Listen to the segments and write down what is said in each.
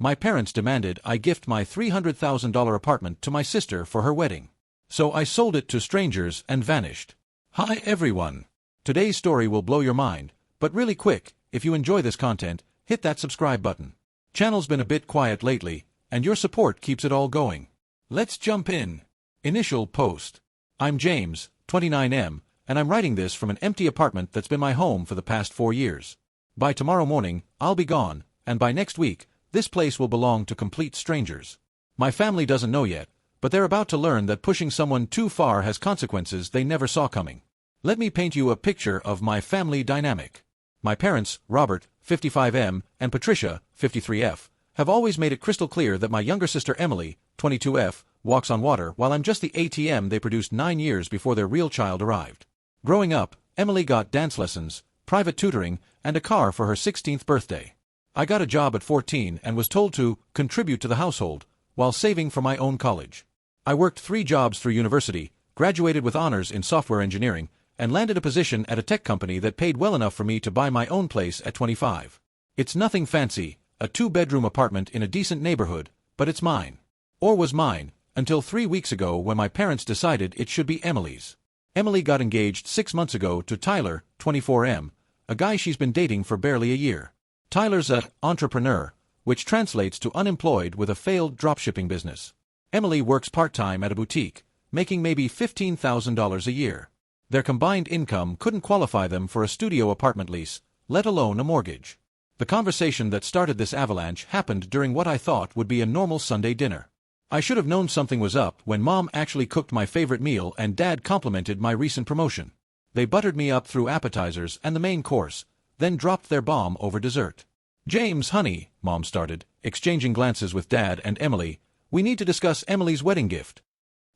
My parents demanded I gift my $300,000 apartment to my sister for her wedding. So I sold it to strangers and vanished. Hi everyone! Today's story will blow your mind, but really quick, if you enjoy this content, hit that subscribe button. Channel's been a bit quiet lately, and your support keeps it all going. Let's jump in. Initial post. I'm James, 29M, and I'm writing this from an empty apartment that's been my home for the past 4 years. By tomorrow morning, I'll be gone, and by next week, this place will belong to complete strangers. My family doesn't know yet, but they're about to learn that pushing someone too far has consequences they never saw coming. Let me paint you a picture of my family dynamic. My parents, Robert, 55M, and Patricia, 53F, have always made it crystal clear that my younger sister Emily, 22F, walks on water while I'm just the ATM they produced 9 years before their real child arrived. Growing up, Emily got dance lessons, private tutoring, and a car for her 16th birthday. I got a job at 14 and was told to contribute to the household, while saving for my own college. I worked 3 jobs through university, graduated with honors in software engineering, and landed a position at a tech company that paid well enough for me to buy my own place at 25. It's nothing fancy, a 2-bedroom apartment in a decent neighborhood, but it's mine. Or was mine, until 3 weeks ago when my parents decided it should be Emily's. Emily got engaged 6 months ago to Tyler, 24M, a guy she's been dating for barely a year. Tyler's an entrepreneur, which translates to unemployed with a failed dropshipping business. Emily works part-time at a boutique, making maybe $15,000 a year. Their combined income couldn't qualify them for a studio apartment lease, let alone a mortgage. The conversation that started this avalanche happened during what I thought would be a normal Sunday dinner. I should have known something was up when Mom actually cooked my favorite meal and Dad complimented my recent promotion. They buttered me up through appetizers and the main course, then dropped their bomb over dessert. "James, honey," Mom started, exchanging glances with Dad and Emily, "we need to discuss Emily's wedding gift."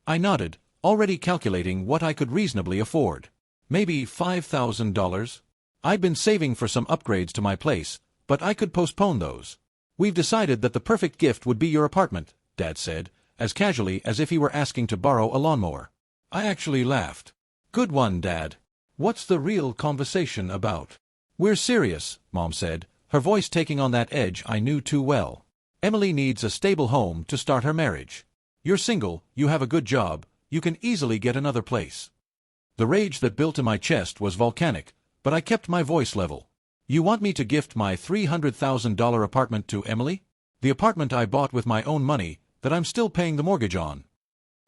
I nodded, already calculating what I could reasonably afford. Maybe $5,000? I'd been saving for some upgrades to my place, but I could postpone those. "We've decided that the perfect gift would be your apartment," Dad said, as casually as if he were asking to borrow a lawnmower. I actually laughed. "Good one, Dad. What's the real conversation about?" "We're serious," Mom said, her voice taking on that edge I knew too well. "Emily needs a stable home to start her marriage. You're single, you have a good job, you can easily get another place." The rage that built in my chest was volcanic, but I kept my voice level. "You want me to gift my $300,000 apartment to Emily? The apartment I bought with my own money, that I'm still paying the mortgage on?"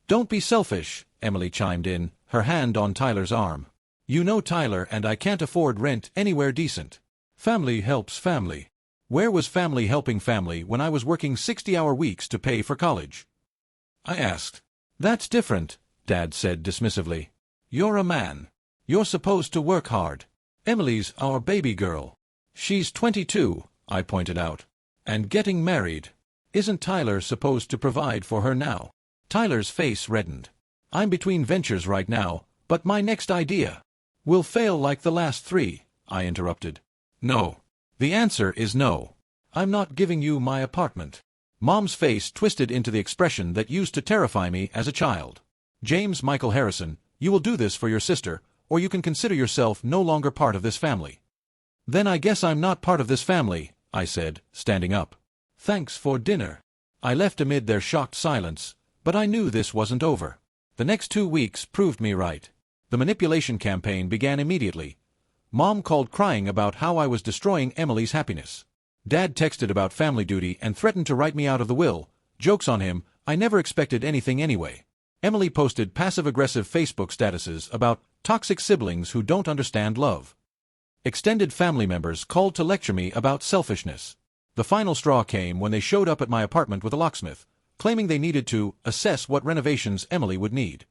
"Don't be selfish," Emily chimed in, her hand on Tyler's arm. "You know Tyler and I can't afford rent anywhere decent. Family helps family. Where was family helping family when I was working 60-hour weeks to pay for college?" I asked. "That's different," Dad said dismissively. "You're a man. You're supposed to work hard. Emily's our baby girl. She's 22, I pointed out. And getting married. Isn't Tyler supposed to provide for her now?" Tyler's face reddened. "I'm between ventures right now, but my next idea will fail like the last 3, I interrupted. "No. The answer is no. I'm not giving you my apartment." Mom's face twisted into the expression that used to terrify me as a child. "James Michael Harrison, you will do this for your sister, or you can consider yourself no longer part of this family." "Then I guess I'm not part of this family," I said, standing up. "Thanks for dinner." I left amid their shocked silence, but I knew this wasn't over. The next 2 weeks proved me right. The manipulation campaign began immediately. Mom called crying about how I was destroying Emily's happiness. Dad texted about family duty and threatened to write me out of the will. Joke's on him, I never expected anything anyway. Emily posted passive-aggressive Facebook statuses about toxic siblings who don't understand love. Extended family members called to lecture me about selfishness. The final straw came when they showed up at my apartment with a locksmith, claiming they needed to assess what renovations Emily would need.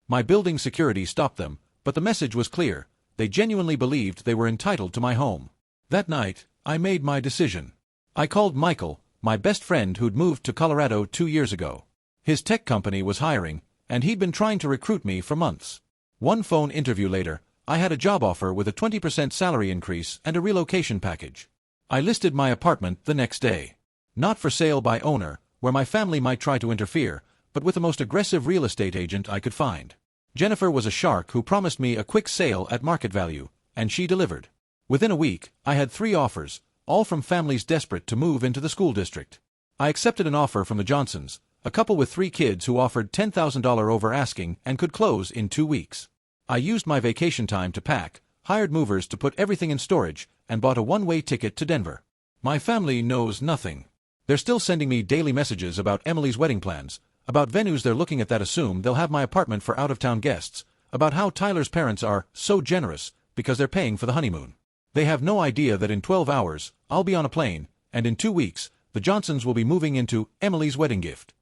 My building security stopped them, but the message was clear. They genuinely believed they were entitled to my home. That night, I made my decision. I called Michael, my best friend who'd moved to Colorado 2 years ago. His tech company was hiring, and he'd been trying to recruit me for months. One phone interview later, I had a job offer with a 20% salary increase and a relocation package. I listed my apartment the next day. Not for sale by owner, where my family might try to interfere, but with the most aggressive real estate agent I could find. Jennifer was a shark who promised me a quick sale at market value, and she delivered. Within a week, I had 3 offers, all from families desperate to move into the school district. I accepted an offer from the Johnsons, a couple with 3 kids who offered $10,000 over asking and could close in 2 weeks. I used my vacation time to pack, hired movers to put everything in storage, and bought a one-way ticket to Denver. My family knows nothing. They're still sending me daily messages about Emily's wedding plans, about venues they're looking at that assume they'll have my apartment for out-of-town guests, about how Tyler's parents are so generous because they're paying for the honeymoon. They have no idea that in 12 hours, I'll be on a plane, and in 2 weeks, the Johnsons will be moving into Emily's wedding gift.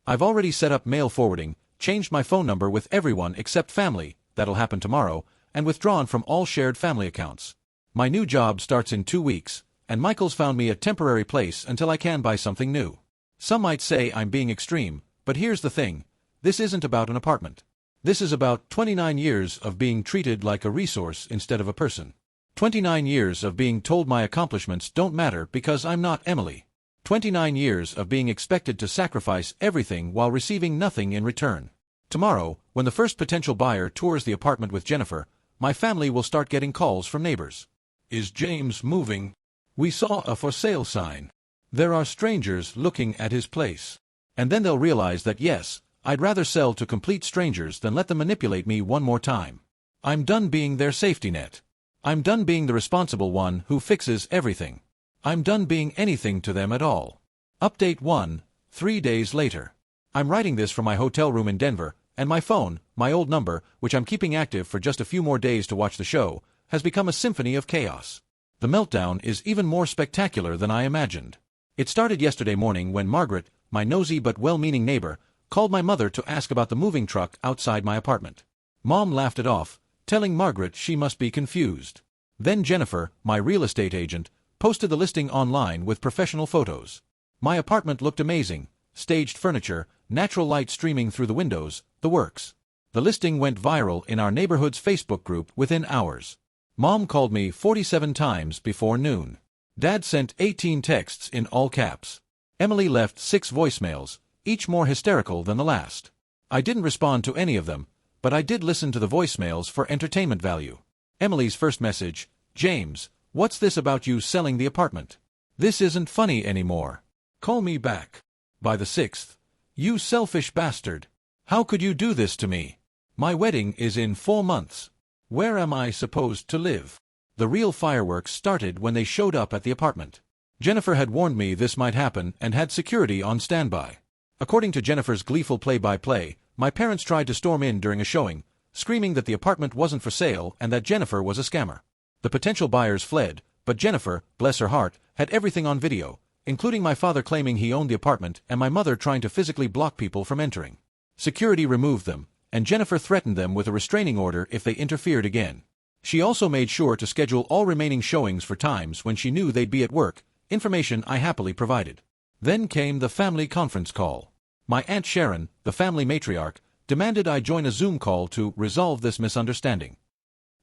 I've already set up mail forwarding, changed my phone number with everyone except family, that'll happen tomorrow, and withdrawn from all shared family accounts. My new job starts in 2 weeks, and Michael's found me a temporary place until I can buy something new. Some might say I'm being extreme, but here's the thing. This isn't about an apartment. This is about 29 years of being treated like a resource instead of a person. 29 years of being told my accomplishments don't matter because I'm not Emily. 29 years of being expected to sacrifice everything while receiving nothing in return. Tomorrow, when the first potential buyer tours the apartment with Jennifer, my family will start getting calls from neighbors. Is James moving? We saw a for sale sign. There are strangers looking at his place. And then they'll realize that yes, I'd rather sell to complete strangers than let them manipulate me one more time. I'm done being their safety net. I'm done being the responsible one who fixes everything. I'm done being anything to them at all. Update 1, 3 days later. I'm writing this from my hotel room in Denver, and my phone, my old number, which I'm keeping active for just a few more days to watch the show, has become a symphony of chaos. The meltdown is even more spectacular than I imagined. It started yesterday morning when Margaret, my nosy but well-meaning neighbor, called my mother to ask about the moving truck outside my apartment. Mom laughed it off, telling Margaret she must be confused. Then Jennifer, my real estate agent, posted the listing online with professional photos. My apartment looked amazing, staged furniture, natural light streaming through the windows, the works. The listing went viral in our neighborhood's Facebook group within hours. Mom called me 47 times before noon. Dad sent 18 texts in all caps. Emily left 6 voicemails, each more hysterical than the last. I didn't respond to any of them, but I did listen to the voicemails for entertainment value. Emily's first message: James, what's this about you selling the apartment? This isn't funny anymore. Call me back. By the 6th, you selfish bastard. How could you do this to me? My wedding is in 4 months. Where am I supposed to live? The real fireworks started when they showed up at the apartment. Jennifer had warned me this might happen and had security on standby. According to Jennifer's gleeful play-by-play, my parents tried to storm in during a showing, screaming that the apartment wasn't for sale and that Jennifer was a scammer. The potential buyers fled, but Jennifer, bless her heart, had everything on video, including my father claiming he owned the apartment and my mother trying to physically block people from entering. Security removed them, and Jennifer threatened them with a restraining order if they interfered again. She also made sure to schedule all remaining showings for times when she knew they'd be at work, information I happily provided. Then came the family conference call. My Aunt Sharon, the family matriarch, demanded I join a Zoom call to resolve this misunderstanding.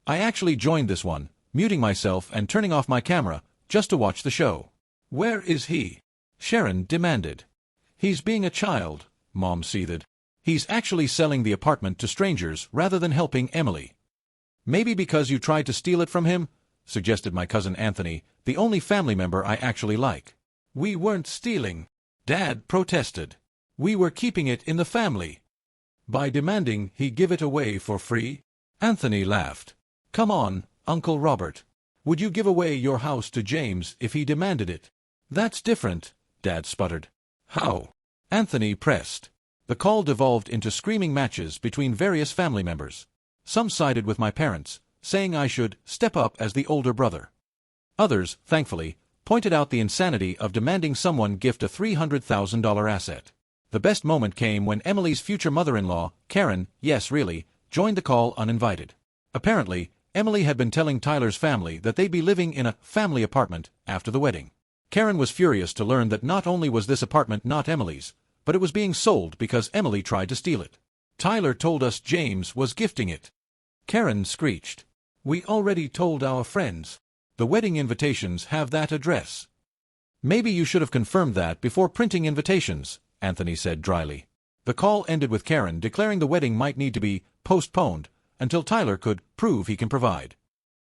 I actually joined this one, muting myself and turning off my camera, just to watch the show. Where is he? Sharon demanded. He's being a child, Mom seethed. He's actually selling the apartment to strangers rather than helping Emily. Maybe because you tried to steal it from him? Suggested my cousin Anthony, the only family member I actually like. We weren't stealing. Dad protested. We were keeping it in the family. By demanding he give it away for free? Anthony laughed. Come on, Uncle Robert. Would you give away your house to James if he demanded it? That's different, Dad sputtered. How? Anthony pressed. The call devolved into screaming matches between various family members. Some sided with my parents, saying I should step up as the older brother. Others, thankfully, pointed out the insanity of demanding someone gift a $300,000 asset. The best moment came when Emily's future mother-in-law, Karen, yes really, joined the call uninvited. Apparently, Emily had been telling Tyler's family that they'd be living in a family apartment after the wedding. Karen was furious to learn that not only was this apartment not Emily's, but it was being sold because Emily tried to steal it. Tyler told us James was gifting it. Karen screeched. We already told our friends. The wedding invitations have that address. Maybe you should have confirmed that before printing invitations, Anthony said dryly. The call ended with Karen declaring the wedding might need to be postponed until Tyler could prove he can provide.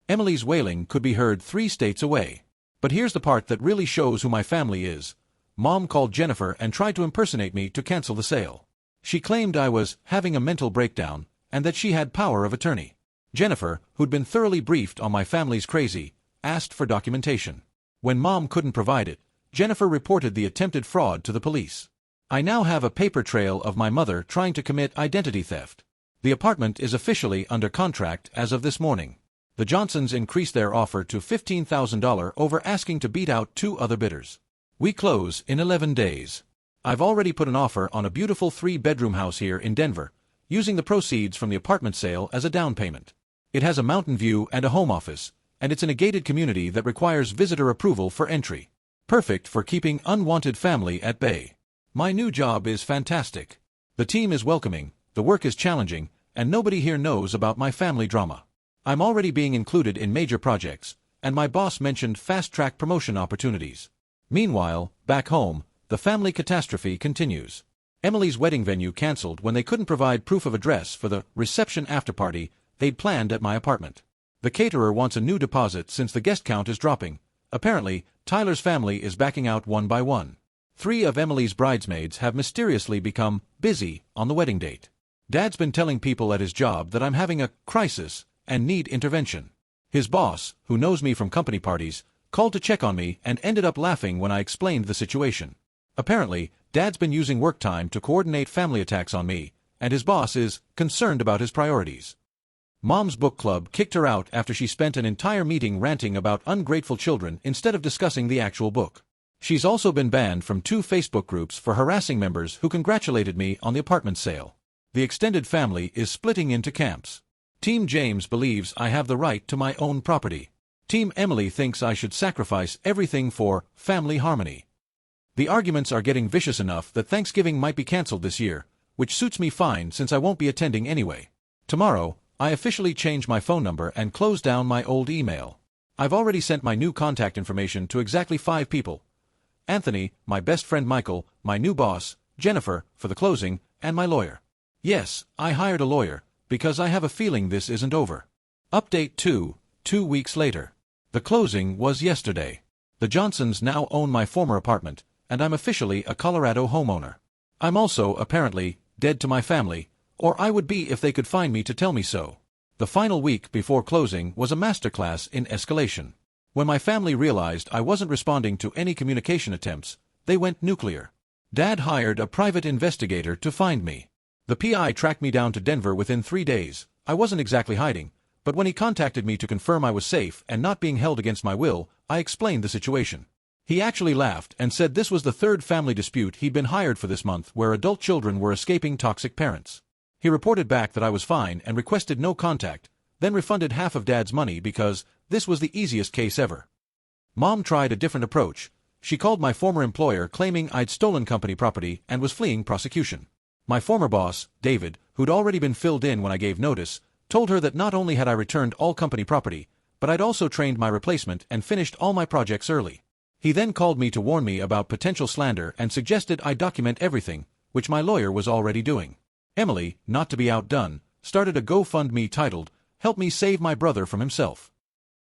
Emily's wailing could be heard 3 states away. But here's the part that really shows who my family is. Mom called Jennifer and tried to impersonate me to cancel the sale. She claimed I was having a mental breakdown and that she had power of attorney. Jennifer, who'd been thoroughly briefed on my family's crazy, asked for documentation. When Mom couldn't provide it, Jennifer reported the attempted fraud to the police. I now have a paper trail of my mother trying to commit identity theft. The apartment is officially under contract as of this morning. The Johnsons increased their offer to $15,000 over asking to beat out 2 other bidders. We close in 11 days. I've already put an offer on a beautiful 3-bedroom house here in Denver, using the proceeds from the apartment sale as a down payment. It has a mountain view and a home office, and it's in a gated community that requires visitor approval for entry. Perfect for keeping unwanted family at bay. My new job is fantastic. The team is welcoming, the work is challenging, and nobody here knows about my family drama. I'm already being included in major projects, and my boss mentioned fast-track promotion opportunities. Meanwhile, back home, the family catastrophe continues. Emily's wedding venue canceled when they couldn't provide proof of address for the reception after-party they'd planned at my apartment. The caterer wants a new deposit since the guest count is dropping. Apparently, Tyler's family is backing out one by one. 3 of Emily's bridesmaids have mysteriously become busy on the wedding date. Dad's been telling people at his job that I'm having a crisis and need intervention. His boss, who knows me from company parties, called to check on me and ended up laughing when I explained the situation. Apparently, Dad's been using work time to coordinate family attacks on me, and his boss is concerned about his priorities. Mom's book club kicked her out after she spent an entire meeting ranting about ungrateful children instead of discussing the actual book. She's also been banned from 2 Facebook groups for harassing members who congratulated me on the apartment sale. The extended family is splitting into camps. Team James believes I have the right to my own property. Team Emily thinks I should sacrifice everything for family harmony. The arguments are getting vicious enough that Thanksgiving might be canceled this year, which suits me fine since I won't be attending anyway. Tomorrow, I officially change my phone number and close down my old email. I've already sent my new contact information to exactly 5 people. Anthony, my best friend Michael, my new boss, Jennifer, for the closing, and my lawyer. Yes, I hired a lawyer, because I have a feeling this isn't over. Update 2, 2 weeks later. The closing was yesterday. The Johnsons now own my former apartment, and I'm officially a Colorado homeowner. I'm also, apparently, dead to my family, or I would be if they could find me to tell me so. The final week before closing was a masterclass in escalation. When my family realized I wasn't responding to any communication attempts, they went nuclear. Dad hired a private investigator to find me. The PI tracked me down to Denver within 3 days. I wasn't exactly hiding, but when he contacted me to confirm I was safe and not being held against my will, I explained the situation. He actually laughed and said this was the 3rd family dispute he'd been hired for this month where adult children were escaping toxic parents. He reported back that I was fine and requested no contact, then refunded half of Dad's money because this was the easiest case ever. Mom tried a different approach. She called my former employer claiming I'd stolen company property and was fleeing prosecution. My former boss, David, who'd already been filled in when I gave notice, told her that not only had I returned all company property, but I'd also trained my replacement and finished all my projects early. He then called me to warn me about potential slander and suggested I document everything, which my lawyer was already doing. Emily, not to be outdone, started a GoFundMe titled, "Help Me Save My Brother from Himself."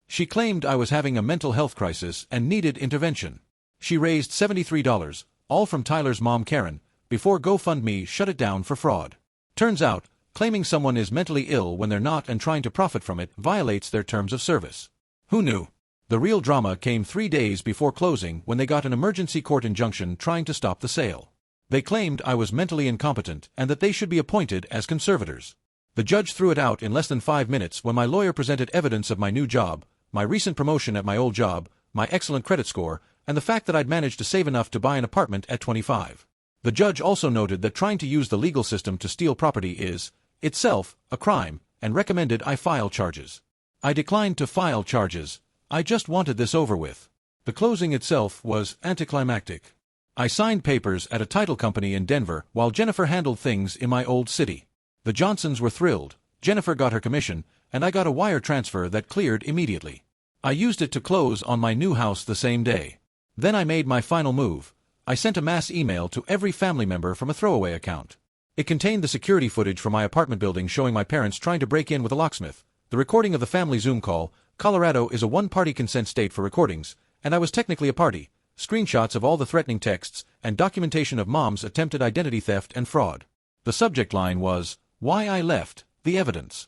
She claimed I was having a mental health crisis and needed intervention. She raised $73, all from Tyler's mom Karen, before GoFundMe shut it down for fraud. Turns out, claiming someone is mentally ill when they're not and trying to profit from it violates their terms of service. Who knew? The real drama came 3 days before closing when they got an emergency court injunction trying to stop the sale. They claimed I was mentally incompetent and that they should be appointed as conservators. The judge threw it out in less than 5 minutes when my lawyer presented evidence of my new job, my recent promotion at my old job, my excellent credit score, and the fact that I'd managed to save enough to buy an apartment at 25. The judge also noted that trying to use the legal system to steal property is, itself, a crime, and recommended I file charges. I declined to file charges. I just wanted this over with. The closing itself was anticlimactic. I signed papers at a title company in Denver while Jennifer handled things in my old city. The Johnsons were thrilled. Jennifer got her commission, and I got a wire transfer that cleared immediately. I used it to close on my new house the same day. Then I made my final move. I sent a mass email to every family member from a throwaway account. It contained the security footage from my apartment building showing my parents trying to break in with a locksmith, the recording of the family Zoom call. Colorado is a one-party consent state for recordings, and I was technically a party, screenshots of all the threatening texts, and documentation of Mom's attempted identity theft and fraud. The subject line was, "Why I Left, the Evidence."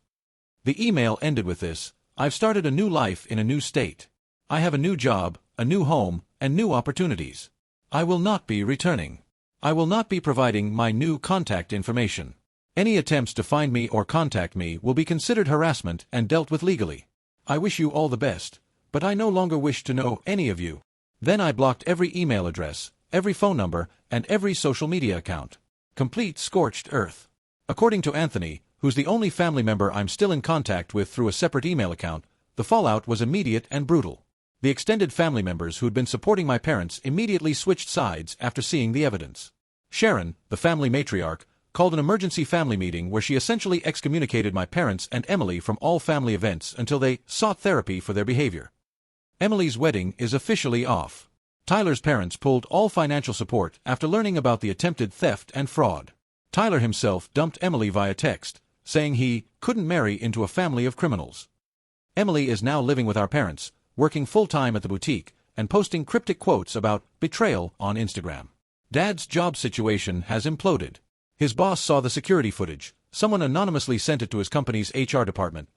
The email ended with this: "I've started a new life in a new state. I have a new job, a new home, and new opportunities. I will not be returning. I will not be providing my new contact information. Any attempts to find me or contact me will be considered harassment and dealt with legally. I wish you all the best, but I no longer wish to know any of you." Then I blocked every email address, every phone number, and every social media account. Complete scorched earth. According to Anthony, who's the only family member I'm still in contact with through a separate email account, the fallout was immediate and brutal. The extended family members who'd been supporting my parents immediately switched sides after seeing the evidence. Sharon, the family matriarch, called an emergency family meeting where she essentially excommunicated my parents and Emily from all family events until they sought therapy for their behavior. Emily's wedding is officially off. Tyler's parents pulled all financial support after learning about the attempted theft and fraud. Tyler himself dumped Emily via text, saying he couldn't marry into a family of criminals. Emily is now living with our parents, working full-time at the boutique, and posting cryptic quotes about betrayal on Instagram. Dad's job situation has imploded. His boss saw the security footage. Someone anonymously sent it to his company's HR department.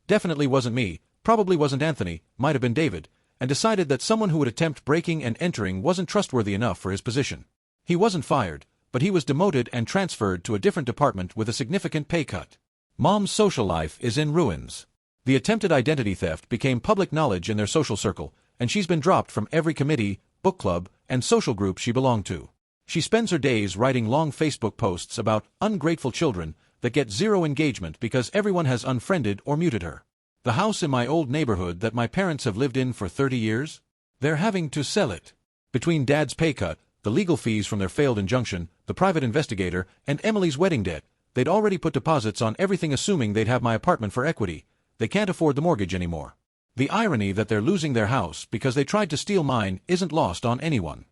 Definitely wasn't me, probably wasn't Anthony, might have been David, and decided that someone who would attempt breaking and entering wasn't trustworthy enough for his position. He wasn't fired, but he was demoted and transferred to a different department with a significant pay cut. Mom's social life is in ruins. The attempted identity theft became public knowledge in their social circle, and she's been dropped from every committee, book club, and social group she belonged to. She spends her days writing long Facebook posts about ungrateful children that get zero engagement because everyone has unfriended or muted her. The house in my old neighborhood that my parents have lived in for 30 years? They're having to sell it. Between Dad's pay cut, the legal fees from their failed injunction, the private investigator, and Emily's wedding debt, they'd already put deposits on everything assuming they'd have my apartment for equity. They can't afford the mortgage anymore. The irony that they're losing their house because they tried to steal mine isn't lost on anyone.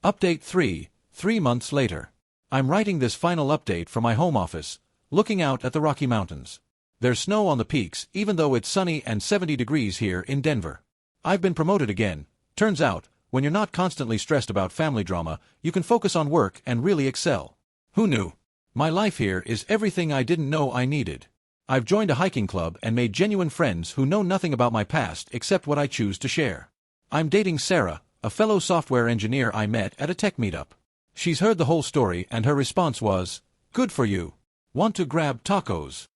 Update 3, 3 months later. I'm writing this final update from my home office, looking out at the Rocky Mountains. There's snow on the peaks even though it's sunny and 70 degrees here in Denver. I've been promoted again. Turns out, when you're not constantly stressed about family drama, you can focus on work and really excel. Who knew? My life here is everything I didn't know I needed. I've joined a hiking club and made genuine friends who know nothing about my past except what I choose to share. I'm dating Sarah, a fellow software engineer I met at a tech meetup. She's heard the whole story and her response was, "Good for you. Want to grab tacos?"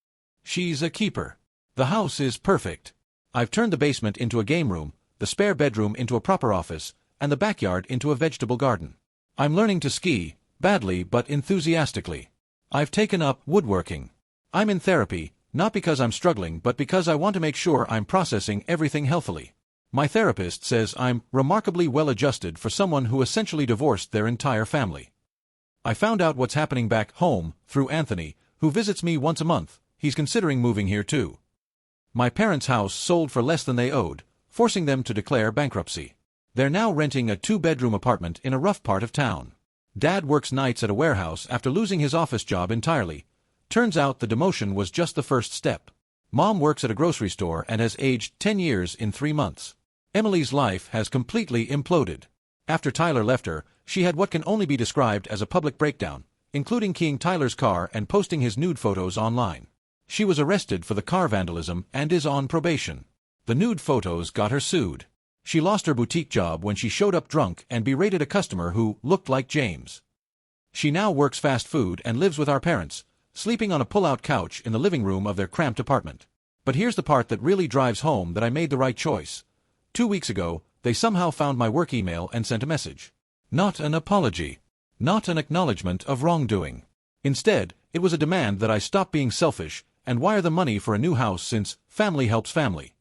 She's a keeper. The house is perfect. I've turned the basement into a game room, the spare bedroom into a proper office, and the backyard into a vegetable garden. I'm learning to ski, badly but enthusiastically. I've taken up woodworking. I'm in therapy, not because I'm struggling but because I want to make sure I'm processing everything healthily. My therapist says I'm remarkably well adjusted for someone who essentially divorced their entire family. I found out what's happening back home through Anthony, who visits me once a month. He's considering moving here too. My parents' house sold for less than they owed, forcing them to declare bankruptcy. They're now renting a 2-bedroom apartment in a rough part of town. Dad works nights at a warehouse after losing his office job entirely. Turns out the demotion was just the first step. Mom works at a grocery store and has aged 10 years in 3 months. Emily's life has completely imploded. After Tyler left her, she had what can only be described as a public breakdown, including keying Tyler's car and posting his nude photos online. She was arrested for the car vandalism and is on probation. The nude photos got her sued. She lost her boutique job when she showed up drunk and berated a customer who looked like James. She now works fast food and lives with our parents, sleeping on a pull-out couch in the living room of their cramped apartment. But here's the part that really drives home that I made the right choice. 2 weeks ago, they somehow found my work email and sent a message. Not an apology. Not an acknowledgement of wrongdoing. Instead, it was a demand that I stop being selfish and wire the money for a new house since family helps family.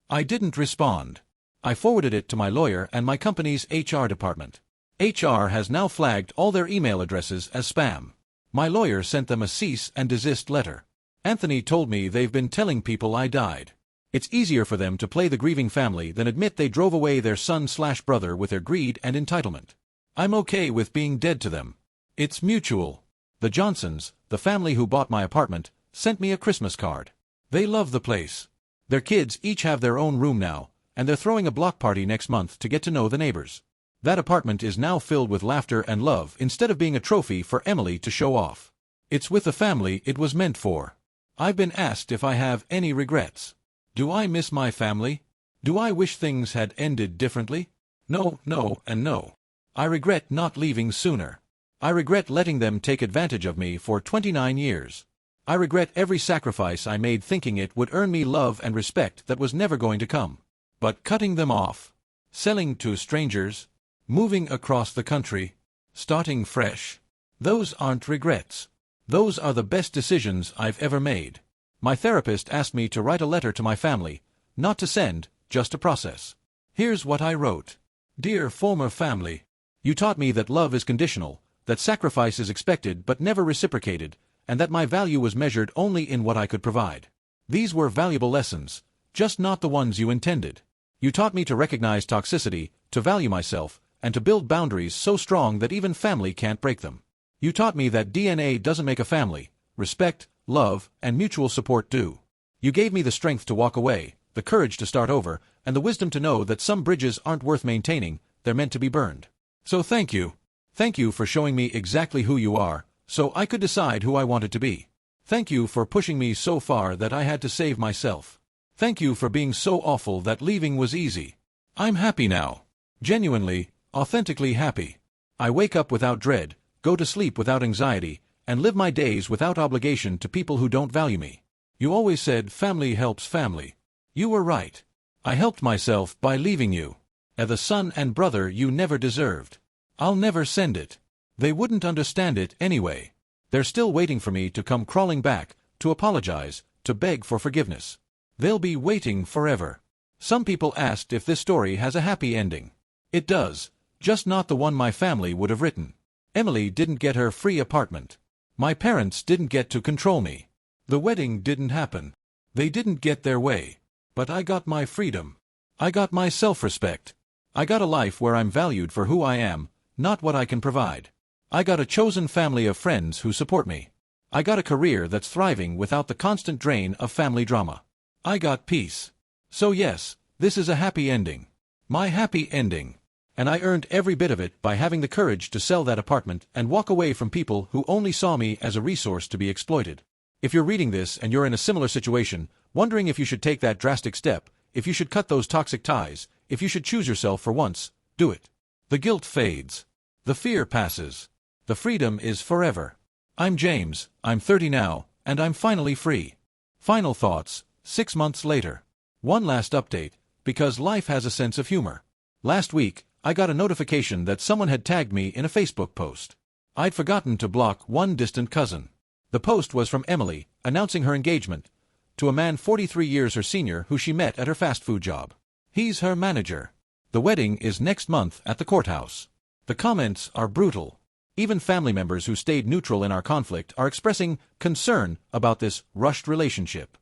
I didn't respond. I forwarded it to my lawyer and my company's HR department. HR has now flagged all their email addresses as spam. My lawyer sent them a cease and desist letter. Anthony told me they've been telling people I died. It's easier for them to play the grieving family than admit they drove away their son/brother with their greed and entitlement. I'm okay with being dead to them. It's mutual. The Johnsons, the family who bought my apartment, sent me a Christmas card. They love the place. Their kids each have their own room now, and they're throwing a block party next month to get to know the neighbors. That apartment is now filled with laughter and love instead of being a trophy for Emily to show off. It's with the family it was meant for. I've been asked if I have any regrets. Do I miss my family? Do I wish things had ended differently? No, no, and no. I regret not leaving sooner. I regret letting them take advantage of me for 29 years. I regret every sacrifice I made thinking it would earn me love and respect that was never going to come. But cutting them off, selling to strangers, moving across the country, starting fresh, those aren't regrets. Those are the best decisions I've ever made. My therapist asked me to write a letter to my family, not to send, just to process. Here's what I wrote. Dear former family, you taught me that love is conditional, that sacrifice is expected but never reciprocated, and that my value was measured only in what I could provide. These were valuable lessons, just not the ones you intended. You taught me to recognize toxicity, to value myself, and to build boundaries so strong that even family can't break them. You taught me that DNA doesn't make a family. Respect, love, and mutual support do. You gave me the strength to walk away, the courage to start over, and the wisdom to know that some bridges aren't worth maintaining, they're meant to be burned. So thank you. Thank you for showing me exactly who you are, so I could decide who I wanted to be. Thank you for pushing me so far that I had to save myself. Thank you for being so awful that leaving was easy. I'm happy now. Genuinely, authentically happy. I wake up without dread, go to sleep without anxiety, and live my days without obligation to people who don't value me. You always said family helps family. You were right. I helped myself by leaving you. As the son and brother you never deserved. I'll never send it. They wouldn't understand it anyway. They're still waiting for me to come crawling back, to apologize, to beg for forgiveness. They'll be waiting forever. Some people asked if this story has a happy ending. It does, just not the one my family would have written. Emily didn't get her free apartment. My parents didn't get to control me. The wedding didn't happen. They didn't get their way. But I got my freedom. I got my self-respect. I got a life where I'm valued for who I am, not what I can provide. I got a chosen family of friends who support me. I got a career that's thriving without the constant drain of family drama. I got peace. So yes, this is a happy ending. My happy ending. And I earned every bit of it by having the courage to sell that apartment and walk away from people who only saw me as a resource to be exploited. If you're reading this and you're in a similar situation, wondering if you should take that drastic step, if you should cut those toxic ties, if you should choose yourself for once, do it. The guilt fades. The fear passes. The freedom is forever. I'm James, I'm 30 now, and I'm finally free. Final thoughts, 6 months later. One last update, because life has a sense of humor. Last week, I got a notification that someone had tagged me in a Facebook post. I'd forgotten to block one distant cousin. The post was from Emily, announcing her engagement to a man 43 years her senior who she met at her fast food job. He's her manager. The wedding is next month at the courthouse. The comments are brutal. Even family members who stayed neutral in our conflict are expressing concern about this rushed relationship.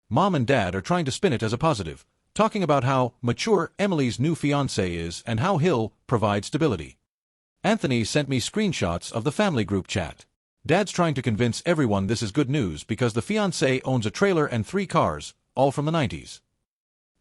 Mom and Dad are trying to spin it as a positive, talking about how mature Emily's new fiancé is and how he'll provide stability. Anthony sent me screenshots of the family group chat. Dad's trying to convince everyone this is good news because the fiancé owns a trailer and 3 cars, all from the 90s.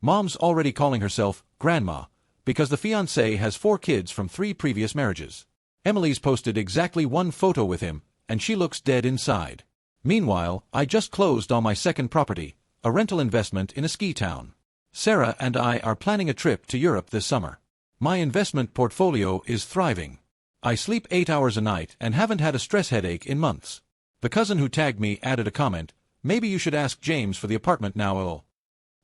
Mom's already calling herself Grandma because the fiancé has 4 kids from 3 previous marriages. Emily's posted exactly 1 photo with him, and she looks dead inside. Meanwhile, I just closed on my second property, a rental investment in a ski town. Sarah and I are planning a trip to Europe this summer. My investment portfolio is thriving. I sleep 8 hours a night and haven't had a stress headache in months. The cousin who tagged me added a comment, maybe you should ask James for the apartment now.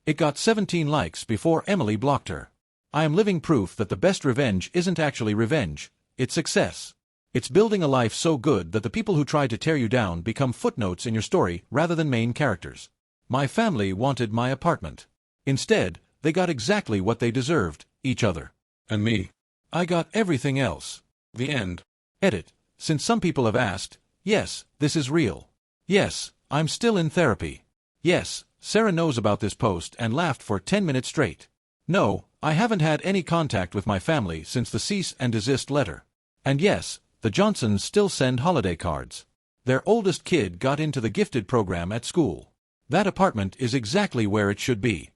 It got 17 likes before Emily blocked her. I am living proof that the best revenge isn't actually revenge, it's success. It's building a life so good that the people who try to tear you down become footnotes in your story rather than main characters. My family wanted my apartment. Instead, they got exactly what they deserved, each other. And me. I got everything else. The end. Edit. Since some people have asked, yes, this is real. Yes, I'm still in therapy. Yes, Sarah knows about this post and laughed for 10 minutes straight. No, I haven't had any contact with my family since the cease and desist letter. And yes, the Johnsons still send holiday cards. Their oldest kid got into the gifted program at school. That apartment is exactly where it should be.